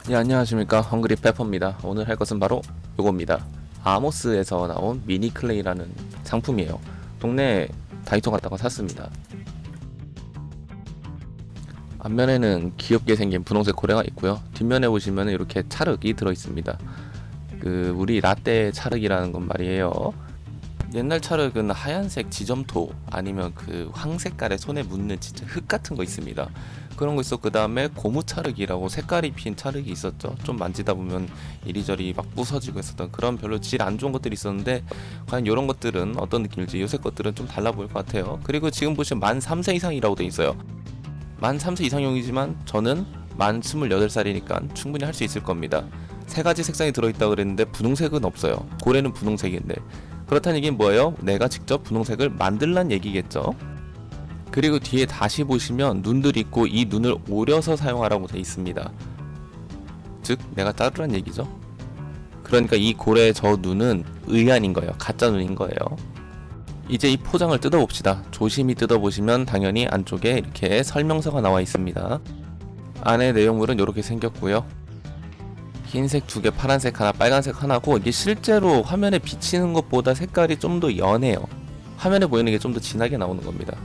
예, 안녕하십니까. 헝그리 페퍼입니다. 오늘 할 것은 바로 요겁니다. 아모스에서 나온 미니 클레이라는 상품이에요. 동네 다이소 갔다가 샀습니다. 앞면에는 귀엽게 생긴 분홍색 고래가 있고요. 뒷면에 보시면 이렇게 찰흙이 들어있습니다. 우리 라떼 찰흙이라는 건 말이에요. 옛날 찰흙은 하얀색 지점토 아니면 황색깔의 손에 묻는 진짜 흙 같은 거 있습니다. 그런 거 있어. 그 다음에 고무 찰흙이라고 색깔이 핀 찰흙이 있었죠. 좀 만지다 보면 이리저리 막 부서지고 있었던 그런 별로 질 안 좋은 것들이 있었는데, 과연 이런 것들은 어떤 느낌일지 요새 것들은 좀 달라 보일 것 같아요. 그리고 지금 보시면 만 3세 이상이라고 돼 있어요. 만 3세 이상용이지만 저는 만 28살이니까 충분히 할 수 있을 겁니다. 세 가지 색상이 들어있다고 그랬는데 분홍색은 없어요. 고래는 분홍색인데, 그렇다는 얘기는 뭐예요? 내가 직접 분홍색을 만들란 얘기겠죠. 그리고 뒤에 다시 보시면 눈들이 있고 이 눈을 오려서 사용하라고 돼 있습니다. 즉 내가 자르란 얘기죠. 그러니까 이 고래의 저 눈은 의안인 거예요. 가짜 눈인 거예요. 이제 이 포장을 뜯어봅시다. 조심히 뜯어보시면 당연히 안쪽에 이렇게 설명서가 나와 있습니다. 안에 내용물은 이렇게 생겼고요. 흰색 2개, 파란색 하나, 빨간색 하나고, 이게 실제로 화면에 비치는 것보다 색깔이 좀 더 연해요. 화면에 보이는 게 좀 더 진하게 나오는 겁니다.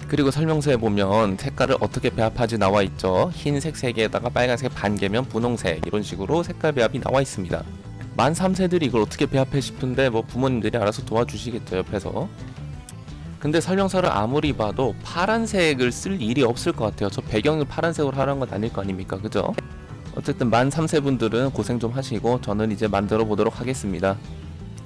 그리고 설명서에 보면 색깔을 어떻게 배합하지 나와 있죠. 흰색 3개에다가 빨간색 반 개면 분홍색, 이런 식으로 색깔 배합이 나와 있습니다. 만 3세들이 이걸 어떻게 배합해 싶은데 뭐 부모님들이 알아서 도와주시겠죠, 옆에서. 근데 설명서를 아무리 봐도 파란색을 쓸 일이 없을 것 같아요. 저 배경을 파란색으로 하라는 건 아닐 거 아닙니까, 그죠? 어쨌든 만 3세 분들은 고생 좀 하시고 저는 이제 만들어 보도록 하겠습니다.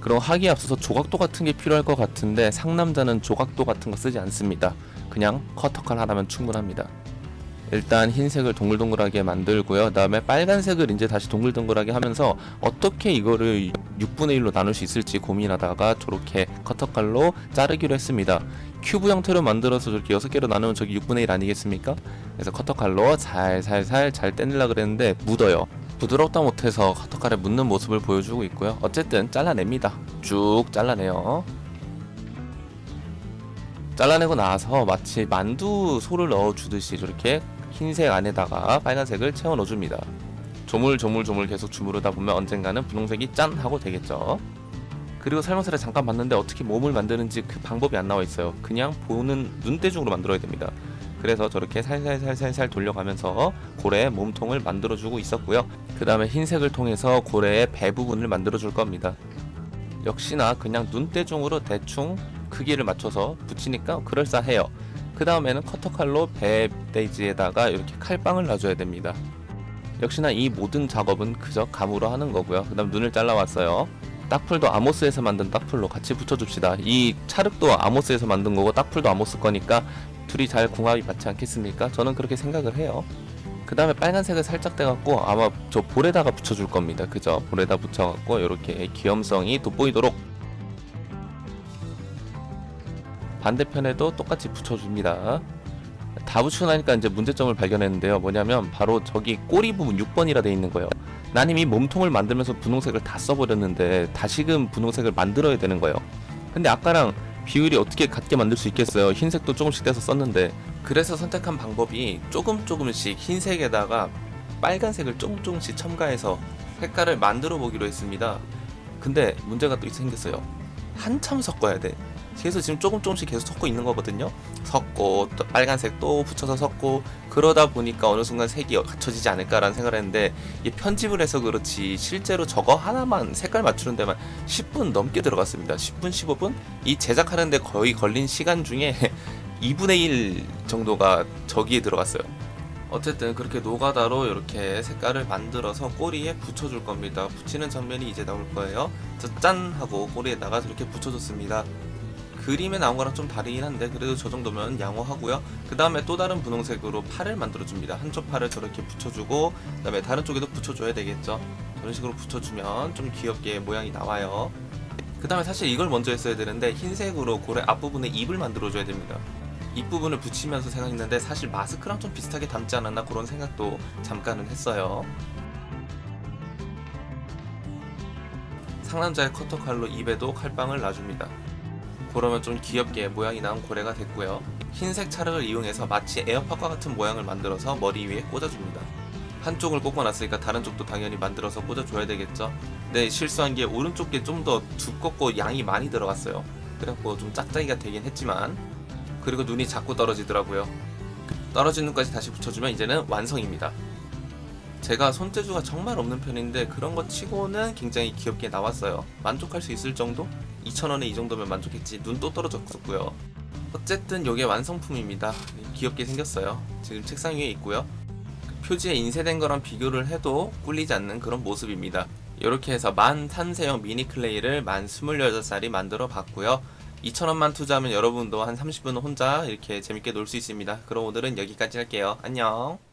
그럼 하기에 앞서서 조각도 같은 게 필요할 것 같은데, 상남자는 조각도 같은 거 쓰지 않습니다. 그냥 커터칼 하나면 충분합니다. 일단 흰색을 동글동글하게 만들고요. 그 다음에 빨간색을 이제 다시 동글동글하게 하면서 어떻게 이거를 6분의 1로 나눌 수 있을지 고민하다가 저렇게 커터칼로 자르기로 했습니다. 큐브 형태로 만들어서 저렇게 6개로 나누면 저기 6분의 1 아니겠습니까? 그래서 커터칼로 살살살 잘 떼내려고 그랬는데 묻어요. 부드럽다 못해서 커터칼에 묻는 모습을 보여주고 있고요. 어쨌든 잘라냅니다. 쭉 잘라내요. 잘라내고 나서 마치 만두 소를 넣어주듯이 저렇게 흰색 안에다가 빨간색을 채워 넣어줍니다. 조물조물조물 계속 주무르다 보면 언젠가는 분홍색이 짠! 하고 되겠죠. 그리고 설명서를 잠깐 봤는데 어떻게 몸을 만드는지 그 방법이 안 나와 있어요. 그냥 보는 눈대중으로 만들어야 됩니다. 그래서 저렇게 살살살살살 돌려가면서 고래의 몸통을 만들어주고 있었고요. 그 다음에 흰색을 통해서 고래의 배 부분을 만들어줄 겁니다. 역시나 그냥 눈대중으로 대충 크기를 맞춰서 붙이니까 그럴싸해요. 그 다음에는 커터칼로 배 대지에다가 이렇게 칼빵을 놔줘야 됩니다. 역시나 이 모든 작업은 그저 감으로 하는 거고요. 그 다음 눈을 잘라왔어요. 딱풀도 아모스에서 만든 딱풀로 같이 붙여줍시다. 이 찰흙도 아모스에서 만든 거고 딱풀도 아모스 거니까 둘이 잘 궁합이 맞지 않겠습니까? 저는 그렇게 생각을 해요. 그 다음에 빨간색을 살짝 떼갖고 아마 저 볼에다가 붙여줄 겁니다. 그죠? 볼에다 붙여갖고 이렇게 귀염성이 돋보이도록, 반대편에도 똑같이 붙여줍니다. 다 붙이고 나니까 이제 문제점을 발견했는데요. 뭐냐면 바로 저기 꼬리 부분 6번이라 돼 있는 거예요. 난 이미 몸통을 만들면서 분홍색을 다 써버렸는데 다시금 분홍색을 만들어야 되는 거예요. 근데 아까랑 비율이 어떻게 같게 만들 수 있겠어요. 흰색도 조금씩 떼서 썼는데. 그래서 선택한 방법이 조금씩 흰색에다가 빨간색을 조금씩 첨가해서 색깔을 만들어 보기로 했습니다. 근데 문제가 또 생겼어요. 한참 섞어야 돼. 그래서 지금 조금씩 계속 섞고 있는 거거든요. 섞고 또 빨간색 또 붙여서 섞고, 그러다 보니까 어느 순간 색이 갖춰지지 않을까라는 생각을 했는데, 이게 편집을 해서 그렇지 실제로 저거 하나만 색깔 맞추는 데만 10분 넘게 들어갔습니다. 10분 15분? 이 제작하는데 거의 걸린 시간 중에 2분의 1 정도가 저기에 들어갔어요. 어쨌든 그렇게 노가다로 이렇게 색깔을 만들어서 꼬리에 붙여줄 겁니다. 붙이는 장면이 이제 나올 거예요. 짠! 하고 꼬리에다가 저렇게 붙여줬습니다. 그림에 나온 거랑 좀 다르긴 한데 그래도 저 정도면 양호하고요. 그 다음에 또 다른 분홍색으로 팔을 만들어줍니다. 한쪽 팔을 저렇게 붙여주고, 그 다음에 다른 쪽에도 붙여줘야 되겠죠. 저런 식으로 붙여주면 좀 귀엽게 모양이 나와요. 그 다음에 사실 이걸 먼저 했어야 되는데, 흰색으로 고래 앞부분에 입을 만들어줘야 됩니다. 입부분을 붙이면서 생각했는데 사실 마스크랑 좀 비슷하게 닮지 않았나, 그런 생각도 잠깐은 했어요. 상남자의 커터칼로 입에도 칼빵을 놔줍니다. 그러면 좀 귀엽게 모양이 나온 고래가 됐고요. 흰색 찰흙을 이용해서 마치 에어팟과 같은 모양을 만들어서 머리 위에 꽂아줍니다. 한쪽을 꽂아놨으니까 다른 쪽도 당연히 만들어서 꽂아줘야 되겠죠. 근데 실수한 게 오른쪽 게 좀 더 두껍고 양이 많이 들어갔어요. 그래갖고 좀 짝짝이가 되긴 했지만, 그리고 눈이 자꾸 떨어지더라고요. 떨어진 눈까지 다시 붙여주면 이제는 완성입니다. 제가 손재주가 정말 없는 편인데 그런 거 치고는 굉장히 귀엽게 나왔어요. 만족할 수 있을 정도? 2,000원에 이 정도면 만족했지. 눈 또 떨어졌었고요. 어쨌든 이게 완성품입니다. 귀엽게 생겼어요. 지금 책상 위에 있고요. 표지에 인쇄된 거랑 비교를 해도 꿀리지 않는 그런 모습입니다. 이렇게 해서 만 탄세형 미니 클레이를 만 28살이 만들어 봤고요. 2,000원만 투자하면 여러분도 한 30분은 혼자 이렇게 재밌게 놀 수 있습니다. 그럼 오늘은 여기까지 할게요. 안녕.